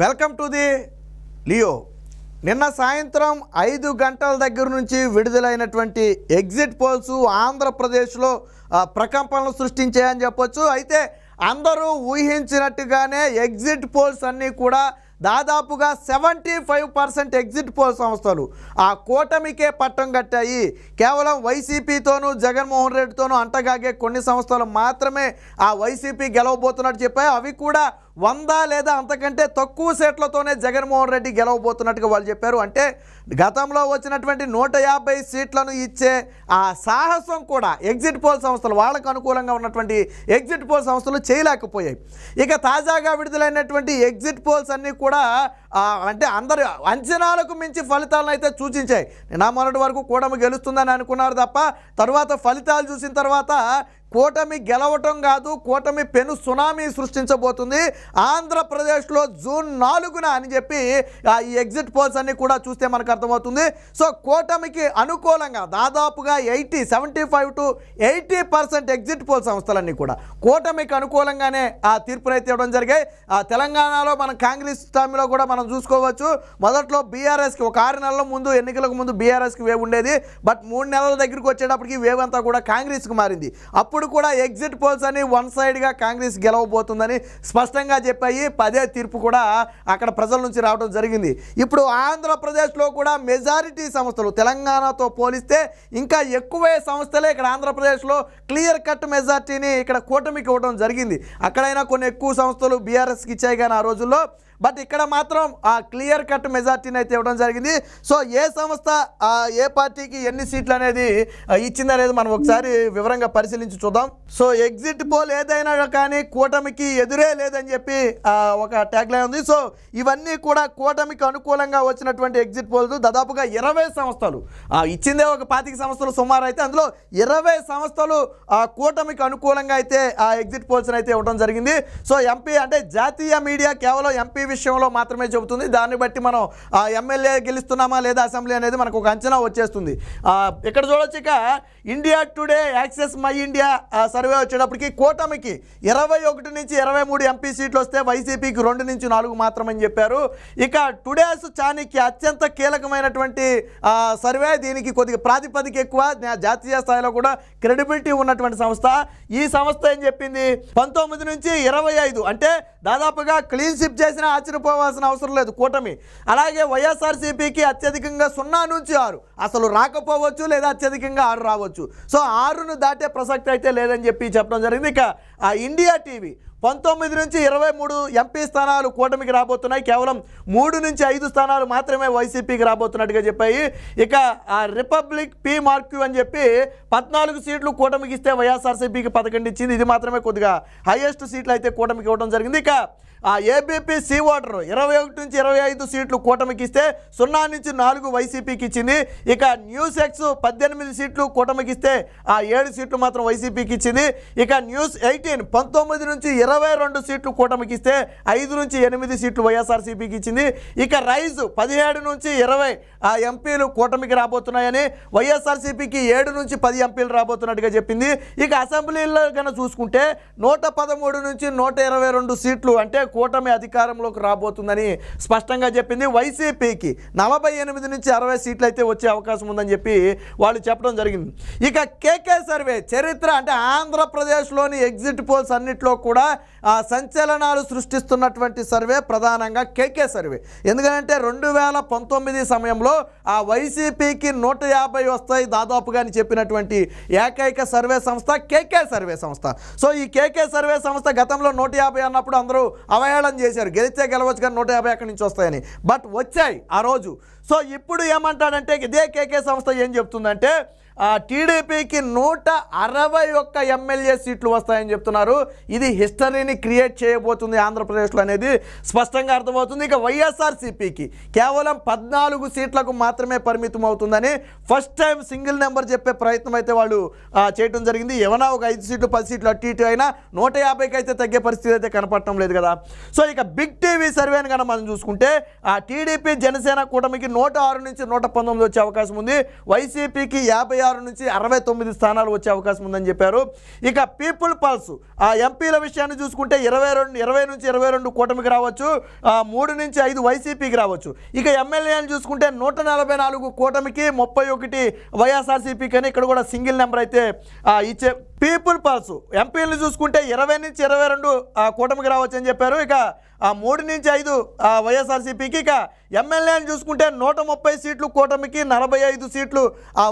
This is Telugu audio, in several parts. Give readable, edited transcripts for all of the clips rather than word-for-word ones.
Welcome to the Leo. నిన్న సాయంత్రం 5 గంటల దగ్గర నుంచి విడుదలైనటువంటి ఎగ్జిట్ పోల్స్ ఆంధ్రప్రదేశ్లో ప్రకంపనలు సృష్టించాయని చెప్పొచ్చు. అయితే అందరూ ఊహించినట్టుగానే ఎగ్జిట్ పోల్స్ అన్నీ కూడా దాదాపుగా 75% ఎగ్జిట్ పోల్ సంస్థలు ఆ కూటమికే పట్టం కట్టాయి. కేవలం వైసీపీతోనూ జగన్మోహన్ రెడ్డితోనూ అంటగాగే కొన్ని సంస్థలు మాత్రమే ఆ వైసీపీ గెలవబోతున్నట్టు చెప్పాయి. అవి కూడా 100 లేదా అంతకంటే తక్కువ సీట్లతోనే జగన్మోహన్ రెడ్డి గెలవబోతున్నట్టుగా వాళ్ళు చెప్పారు. అంటే గతంలో వచ్చినటువంటి 150 సీట్లను ఇచ్చే ఆ సాహసం కూడా ఎగ్జిట్ పోల్ సంస్థలు, వాళ్ళకు అనుకూలంగా ఉన్నటువంటి ఎగ్జిట్ పోల్ సంస్థలు చేయలేకపోయాయి. ఇక తాజాగా విడుదలైనటువంటి ఎగ్జిట్ పోల్స్ అన్నీ కూడా అంటే అందరు అంచనాలకు మించి ఫలితాలను అయితే సూచించాయి. నిన్న మొన్నటి వరకు కూటమి గెలుస్తుందని అనుకున్నారు తప్ప తర్వాత ఫలితాలు చూసిన తర్వాత కూటమి గెలవటం కాదు, కూటమి పెను సునామీ సృష్టించబోతుంది ఆంధ్రప్రదేశ్లో జూన్ 4న అని చెప్పి ఈ ఎగ్జిట్ పోల్స్ అన్నీ కూడా చూస్తే మనకు అర్థమవుతుంది. సో కూటమికి అనుకూలంగా దాదాపుగా 75 to 80% ఎగ్జిట్ పోల్ సంస్థలన్నీ కూడా కూటమికి అనుకూలంగానే ఆ తీర్పునైతే ఇవ్వడం జరిగాయి. తెలంగాణలో మన కాంగ్రెస్ టైంలో కూడా మనం చూసుకోవచ్చు. మొదట్లో బీఆర్ఎస్కి ఒక 6 నెలల ముందు ఎన్నికలకు ముందు బీఆర్ఎస్కి వేవ్ ఉండేది. బట్ 3 నెలల దగ్గరికి వచ్చేటప్పటికి వేవ్ అంతా కూడా కాంగ్రెస్కి మారింది. అప్పుడు కూడా ఎగ్జిట్ పోల్స్ అని వన్ సైడ్గా కాంగ్రెస్ గెలవబోతుందని స్పష్టంగా చెప్పాయి. పదే తీర్పు కూడా అక్కడ ప్రజల నుంచి రావడం జరిగింది. ఇప్పుడు ఆంధ్రప్రదేశ్లో కూడా మెజారిటీ సంస్థలు తెలంగాణతో పోలిస్తే ఇంకా ఎక్కువే సంస్థలే ఇక్కడ ఆంధ్రప్రదేశ్లో క్లియర్ కట్ మెజారిటీని ఇక్కడ కూటమికి ఇవ్వడం జరిగింది. అక్కడైనా కొన్ని ఎక్కువ సంస్థలు బీఆర్ఎస్కి ఇచ్చాయి కానీ ఆ రోజుల్లో, బట్ ఇక్కడ మాత్రం ఆ క్లియర్ కట్ మెజార్టీని అయితే ఇవ్వడం జరిగింది. సో ఏ సంస్థ ఏ పార్టీకి ఎన్ని సీట్లు అనేది ఇచ్చిందనేది మనం ఒకసారి వివరంగా పరిశీలించి చూద్దాం. సో ఎగ్జిట్ పోల్ ఏదైనా కానీ కూటమికి ఎదురే లేదని చెప్పి ఒక ట్యాగ్ లైన్ ఉంది. సో ఇవన్నీ కూడా కూటమికి అనుకూలంగా వచ్చినటువంటి ఎగ్జిట్ పోల్స్. దాదాపుగా 20 సంస్థలు ఇచ్చిందే ఒక 25 సంస్థలు సుమారు, అయితే అందులో 20 సంస్థలు కూటమికి అనుకూలంగా అయితే ఆ ఎగ్జిట్ పోల్స్ని అయితే ఇవ్వడం జరిగింది. సో ఎంపీ అంటే జాతీయ మీడియా కేవలం ఎంపీ విషయంలో మాత్రమే చెబుతుంది. దాన్ని బట్టి మనం ఎమ్మెల్యే గెలుస్తున్నామా లేదా అసెంబ్లీ అనేది మనకు ఒక అంచనా వచ్చేస్తుంది. ఇక్కడ చూడొచ్చు. ఇక India today access my India survey వచ్చేటప్పటికి కూటమికి 21 నుంచి 23 ఎంపీ సీట్లు వస్తే వైసీపీకి 2 నుంచి 4 మాత్రమని చెప్పారు. ఇక టుడేస్ చాణక్య అత్యంత కీలకమైనటువంటి సర్వే, దీనికి కొద్దిగా ప్రాతిపదిక ఎక్కువ, జాతీయ స్థాయిలో కూడా క్రెడిబిలిటీ ఉన్నటువంటి సంస్థ. ఈ సంస్థ ఏం చెప్పింది, 19 నుంచి 25 అంటే దాదాపుగా క్లీన్ స్వీప్ చేసిన ఆశ్చర్యపోవాల్సిన అవసరం లేదు కూటమి. అలాగే వైఎస్ఆర్సీపీకి అత్యధికంగా 0 నుంచి 6 అసలు రాకపోవచ్చు, లేదా అత్యధికంగా 6 రావచ్చు. సో 6ను దాటే ప్రసక్తి అయితే లేదని చెప్పడం జరిగింది. ఇక ఇండియా టీవీ 19 నుంచి 23 ఎంపీ స్థానాలు కూటమికి రాబోతున్నాయి. కేవలం 3 నుంచి 5 స్థానాలు మాత్రమే వైసీపీకి రాబోతున్నట్టుగా చెప్పాయి. ఇక రిపబ్లిక్ పి మార్క్యూ అని చెప్పి 14 సీట్లు కూటమికి ఇస్తే వైఎస్ఆర్సీపీకి 11 ఇచ్చింది. ఇది మాత్రమే కొద్దిగా హైయెస్ట్ సీట్లు అయితే కూటమికి ఇవ్వడం జరిగింది. ఇక ఏబీపీ సీ ఓటర్ 21 నుంచి 25 సీట్లు కూటమికి ఇస్తే 0 నుంచి 4 వైసీపీకి ఇచ్చింది. ఇక న్యూస్ ఎక్స్ 18 సీట్లు కూటమికి ఇస్తే 7 సీట్లు మాత్రం వైసీపీకి ఇచ్చింది. ఇక న్యూస్ 18 19 నుంచి 22 సీట్లు కూటమికి ఇస్తే 5 నుంచి 8 సీట్లు వైఎస్ఆర్సీపీకి ఇచ్చింది. ఇక రైజ్ 17 నుంచి 20 ఎంపీలు కూటమికి రాబోతున్నాయని, వైఎస్ఆర్సీపీకి 7 నుంచి 10 ఎంపీలు రాబోతున్నట్టుగా చెప్పింది. ఇక అసెంబ్లీలో కనుక చూసుకుంటే 113 నుంచి 122 సీట్లు అంటే కూటమి అధికారంలోకి రాబోతుందని స్పష్టంగా చెప్పింది. వైసీపీకి 48 నుంచి 60 సీట్లు అయితే వచ్చే అవకాశం ఉందని చెప్పి వాళ్ళు చెప్పడం జరిగింది. ఇక కేకే సర్వే చరిత్ర అంటే ఆంధ్రప్రదేశ్లోని ఎగ్జిట్ పోల్స్ అన్నిట్లో కూడా సంచలనాలు సృష్టిస్తున్నటువంటి సర్వే ప్రధానంగా కేకే సర్వే. ఎందుకంటే 2019 సమయంలో వైసీపీకి 150 వస్తాయి దాదాపుగా అని చెప్పినటువంటి ఏకైక సర్వే సంస్థ కేకే సర్వే సంస్థ. సో ఈ కేకే సర్వే సంస్థ గతంలో 150 అన్నప్పుడు అందరూ అవహేళన చేశారు, గెలిస్తే గెలవచ్చు కానీ 150 ఎక్కడి నుంచి వస్తాయని. బట్ వచ్చాయి ఆ రోజు. సో ఇప్పుడు ఏమంటాడంటే ఇదే కేకే సంస్థ ఏం చెప్తుందంటే టీడీపీకి 161 ఎమ్మెల్యే సీట్లు వస్తాయని చెప్తున్నారు. ఇది హిస్టరీని క్రియేట్ చేయబోతుంది ఆంధ్రప్రదేశ్లో అనేది స్పష్టంగా అర్థమవుతుంది. ఇక వైఎస్ఆర్సీపీకి కేవలం 14 సీట్లకు మాత్రమే పరిమితం అవుతుందని ఫస్ట్ టైం సింగిల్ నెంబర్ చెప్పే ప్రయత్నం అయితే వాళ్ళు చేయడం జరిగింది. ఏమైనా ఒక 5 సీట్లు 10 సీట్లు అటు ఇటు అయినా 150కి అయితే తగ్గే పరిస్థితి అయితే కనపడటం లేదు కదా. సో ఇక బిగ్ టీవీ సర్వేని కనుక మనం చూసుకుంటే టీడీపీ జనసేన కూటమికి 106 నుంచి 119 వచ్చే అవకాశం ఉంది. వైసీపీకి 56 66 నుంచి 69 స్థానాలు వచ్చే అవకాశం ఉందని చెప్పారు. ఇక పీపుల్ పల్స్ ఆ ఎంపీల విషయాన్ని చూసుకుంటే 20 నుంచి 22 కూటమికి రావచ్చు, 3 నుంచి 5 వైసీపీకి రావచ్చు. ఇక ఎమ్మెల్యేలను చూసుకుంటే 144 కూటమికి, 31 వైఎస్ఆర్సీపీకి అని ఇక్కడ కూడా సింగిల్ నెంబర్ అయితే ఇచ్చే. పీపుల్ పల్స్ ఎంపీలను చూసుకుంటే 20 నుంచి 22 కూటమికి రావచ్చు అని చెప్పారు. ఇక 3 నుంచి 5 వైఎస్ఆర్సీపీకి. ఇక ఎమ్మెల్యేని చూసుకుంటే 130 సీట్లు కూటమికి, 45 సీట్లు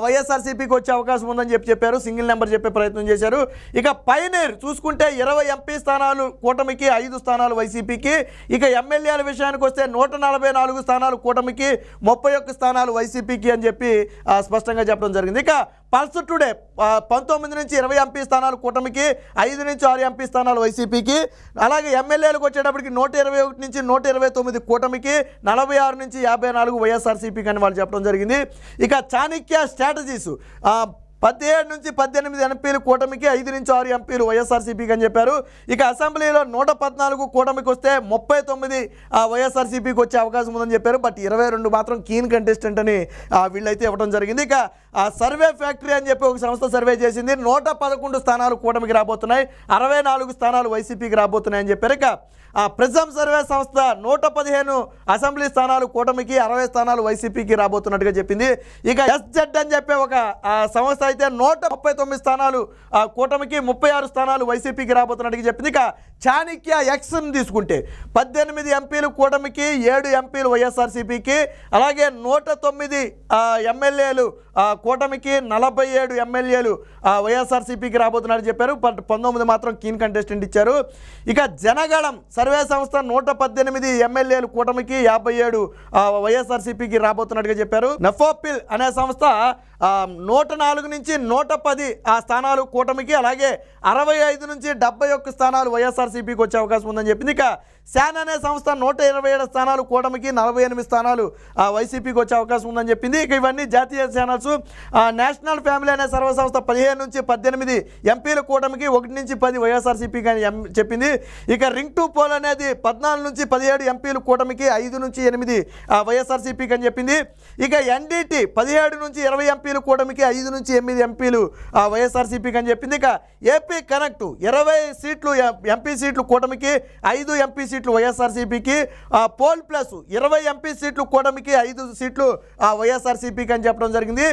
వైఎస్ఆర్సీపీకి వచ్చే అవకాశం ఉందని చెప్పారు. సింగిల్ నెంబర్ చెప్పే ప్రయత్నం చేశారు. ఇక పైనీర్ చూసుకుంటే 20 ఎంపీ స్థానాలు కూటమికి, 5 స్థానాలు వైసీపీకి. ఇక ఎమ్మెల్యేల విషయానికి వస్తే 144 స్థానాలు కూటమికి, 31 స్థానాలు వైసీపీకి అని చెప్పి స్పష్టంగా చెప్పడం జరిగింది. ఇక పల్స్ టుడే 19 నుంచి 20 ఎంపీ స్థానాలు కూటమికి, 5 నుంచి 6 ఎంపీ స్థానాలు వైసీపీకి. అలాగే ఎమ్మెల్యేలకు వచ్చేటప్పటికి 121 నుంచి 129 కూటమికి, 46 నుంచి 54 వైఎస్ఆర్సీపీకి అని వాళ్ళు చెప్పడం జరిగింది. ఇక చాణక్య స్ట్రాటజీస్ 17 నుంచి 18 ఎంపీలు కూటమికి, 5 నుంచి 6 ఎంపీలు వైఎస్ఆర్సీపీకి అని చెప్పారు. ఇక అసెంబ్లీలో 114 కూటమికి వస్తే 39 వైఎస్ఆర్సీపీకి వచ్చే అవకాశం ఉందని చెప్పారు. బట్ 22 మాత్రం కీన్ కంటెస్టెంట్ అని వీళ్ళైతే ఇవ్వడం జరిగింది. ఇక సర్వే ఫ్యాక్టరీ అని చెప్పి ఒక సంస్థ సర్వే చేసింది. 111 స్థానాలు కూటమికి రాబోతున్నాయి, 64 స్థానాలు వైసీపీకి రాబోతున్నాయి అని చెప్పారు. ఇక ప్రిజమ్ సర్వే సంస్థ 115 అసెంబ్లీ స్థానాలు కూటమికి, 60 స్థానాలు వైసీపీకి రాబోతున్నట్టుగా చెప్పింది. ఇక ఎస్జెడ్ అని చెప్పే ఒక సంస్థ అయితే 139 స్థానాలు కూటమికి, 36 స్థానాలు వైసీపీకి రాబోతున్నట్టుగా చెప్పింది. ఇక చాణక్య ఎక్స్ని తీసుకుంటే 18 ఎంపీలు కూటమికి, 7 ఎంపీలు వైఎస్ఆర్సీపీకి. అలాగే 109 ఎమ్మెల్యేలు కూటమికి, 47 ఎమ్మెల్యేలు వైఎస్ఆర్సీపీకి రాబోతున్నారని చెప్పారు. బట్ 19 మాత్రం కీన్ కంటెస్టెంట్ ఇచ్చారు. ఇక జనగణం సర్వే సంస్థ 118 ఎమ్మెల్యేలు కూటమికి, 57 వైఎస్ఆర్సీపీకి రాబోతున్నట్టుగా చెప్పారు. నెఫోపిల్ అనే సంస్థ 104 నుంచి 110 స్థానాలు కూటమికి, అలాగే 65 నుంచి 71 స్థానాలు వైఎస్ఆర్సీపీకి వచ్చే అవకాశం ఉందని చెప్పింది. ఇక శాన్ అనే సంస్థ 127 స్థానాలు కూటమికి, 48 స్థానాలు వైసీపీకి వచ్చే అవకాశం ఉందని చెప్పింది. ఇక ఇవన్నీ జాతీయ ఛానల్స్. నేషనల్ ఫ్యామిలీ అనే సర్వే సంస్థ 15 నుంచి 18 ఎంపీలు కూటమికి, 1 నుంచి 10 వైఎస్ఆర్సీపీకి అని చెప్పింది. ఇక రింగ్ టు పోల్ అనేది 14 నుంచి 17 ఎంపీలు కూటమికి, 5 నుంచి 8 వైఎస్ఆర్సీపీకి అని చెప్పింది. ఇక ఎన్డీటీ 17 నుంచి 20 ఎంపీలు కూటమికి, 5 నుంచి 8 ఎంపీలు వైఎస్ఆర్సీపీకి అని చెప్పింది. ఇక ఏపీ కనెక్ట్ 20 సీట్లు ఎంపీ సీట్లు కూటమికి, 5 ఎంపీ సీట్లు వైఎస్ఆర్సీపీకి. పోల్ ప్లస్ 20 ఎంపీ సీట్లు కూటమికి, 5 సీట్లు వైఎస్ఆర్సీపీకి అని చెప్పడం జరిగింది.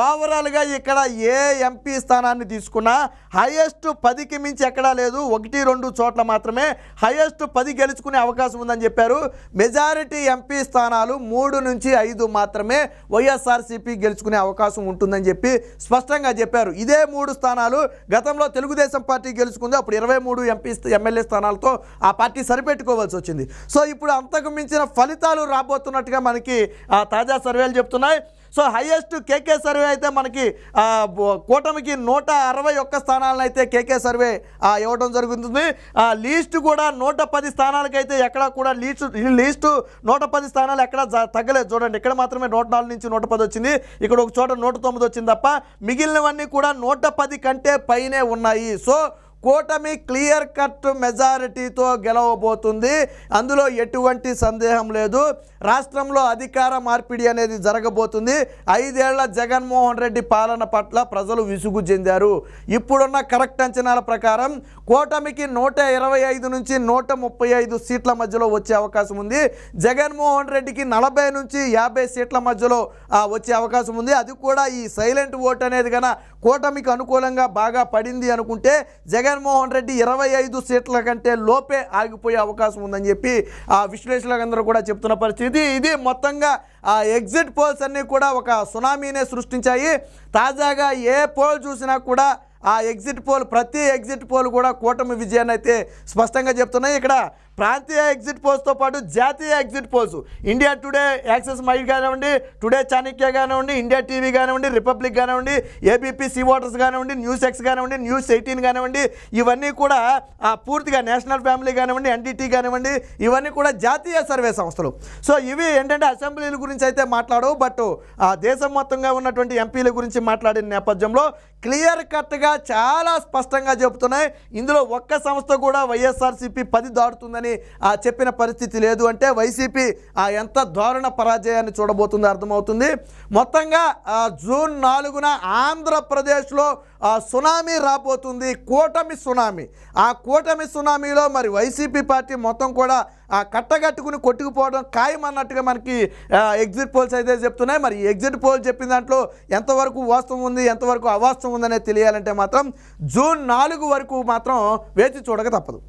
ఓవరాల్గా ఇక్కడ ఏ ఎంపీ స్థానాన్ని తీసుకున్నా హైయెస్ట్ 10కి మించి ఎక్కడా లేదు, 1-2 చోట్ల మాత్రమే హైయెస్ట్ 10 గెలుచుకునే అవకాశం ఉందని చెప్పారు. మెజారిటీ ఎంపీ స్థానాలు 3 నుంచి 5 మాత్రమే వైఎస్ఆర్సీపీ గెలుచుకునే అవకాశం ఉంటుందని చెప్పి స్పష్టంగా చెప్పారు. ఇదే 3 స్థానాలు గతంలో తెలుగుదేశం పార్టీ గెలుచుకుంది. అప్పుడు 23 ఎమ్మెల్యే స్థానాలతో ఆ పార్టీ సరిపెట్టుకోవాల్సి వచ్చింది. సో ఇప్పుడు అంతకు మించిన ఫలితాలు రాబోతున్నట్టుగా మనకి తాజా సర్వేలు చెప్తున్నాయి. సో హైయెస్ట్ కేకే సర్వే అయితే మనకి కూటమికి 161 స్థానాలను అయితే కేకే సర్వే ఇవ్వడం జరుగుతుంది. లీస్ట్ కూడా 110 స్థానాలకైతే ఎక్కడ కూడా లీస్ట్ 110 స్థానాలు ఎక్కడ తగ్గలేదు. చూడండి, ఇక్కడ మాత్రమే 104 నుంచి 110 వచ్చింది, ఇక్కడ ఒక చోట 109 వచ్చింది తప్ప మిగిలినవన్నీ కూడా 110 కంటే పైనే ఉన్నాయి. సో కూటమి క్లియర్ కట్ మెజారిటీతో గెలవబోతుంది, అందులో ఎటువంటి సందేహం లేదు. రాష్ట్రంలో అధికార మార్పిడి అనేది జరగబోతుంది. 5 ఏళ్ల జగన్మోహన్ రెడ్డి పాలన పట్ల ప్రజలు విసుగు చెందారు. ఇప్పుడున్న కరెక్ట్ అంచనాల ప్రకారం కూటమికి 125 నుంచి 135 సీట్ల మధ్యలో వచ్చే అవకాశం ఉంది. జగన్మోహన్ రెడ్డికి 40 నుంచి 50 సీట్ల మధ్యలో వచ్చే అవకాశం ఉంది. అది కూడా ఈ సైలెంట్ ఓట్ అనేది కన్నా కూటమికి అనుకూలంగా బాగా పడింది అనుకుంటే జగన్మోహన్ రెడ్డి 25 సీట్ల కంటే లోపే ఆగిపోయే అవకాశం ఉందని చెప్పి విశ్లేషకులందరూ కూడా చెప్తున్న పరిస్థితి. ఇది మొత్తంగా ఎగ్జిట్ పోల్స్ అన్నీ కూడా ఒక సునామీనే సృష్టించాయి. తాజాగా ఏ పోల్ చూసినా కూడా ప్రతి ఎగ్జిట్ పోల్ కూడా కూటమి విజయాన్ని అయితే స్పష్టంగా చెప్తున్నాయి. ఇక్కడ ప్రాంతీయ ఎగ్జిట్ పోల్స్తో పాటు జాతీయ exit polls India today, access mile కానివ్వండి, టుడే చాణక్య కానివ్వండి, ఇండియా టీవీ కానివ్వండి, రిపబ్లిక్ కానివ్వండి, ఏబీపీ సీ వాటర్స్ కానివ్వండి, న్యూస్ ఎక్స్ కానివ్వండి, న్యూస్ 18 కానివ్వండి, ఇవన్నీ కూడా పూర్తిగా నేషనల్ ఫ్యామిలీ కానివ్వండి, ఎన్డీటీ కానివ్వండి, ఇవన్నీ కూడా జాతీయ సర్వే సంస్థలు. సో ఇవి ఏంటంటే అసెంబ్లీల గురించి అయితే మాట్లాడవు, బట్ దేశం మొత్తంగా ఉన్నటువంటి ఎంపీల గురించి మాట్లాడిన నేపథ్యంలో క్లియర్ కట్గా చాలా స్పష్టంగా చెబుతున్నాయి. ఇందులో ఒక్క సంస్థ కూడా వైఎస్ఆర్సీపీ 10 దాటుతుందని చేస్తామని చెప్పిన పరిస్థితి లేదు. అంటే వైసీపీ ఎంత దారుణ పరాజయాన్ని చూడబోతుందో అర్థమవుతుంది. మొత్తంగా జూన్ 4న ఆంధ్రప్రదేశ్లో సునామీ రాబోతుంది, కూటమి సునామీ. ఆ కూటమి సునామీలో మరి వైసీపీ పార్టీ మొత్తం కూడా కట్టగట్టుకుని కొట్టుకుపోవడం ఖాయం అన్నట్టుగా మనకి ఎగ్జిట్ పోల్స్ అయితే చెప్తున్నాయి. మరి ఎగ్జిట్ పోల్ చెప్పిన దాంట్లో ఎంతవరకు వాస్తవం ఉంది, ఎంతవరకు అవాస్తవం ఉందనేది తెలియాలంటే మాత్రం జూన్ 4 వరకు మాత్రం వేచి చూడక తప్పదు.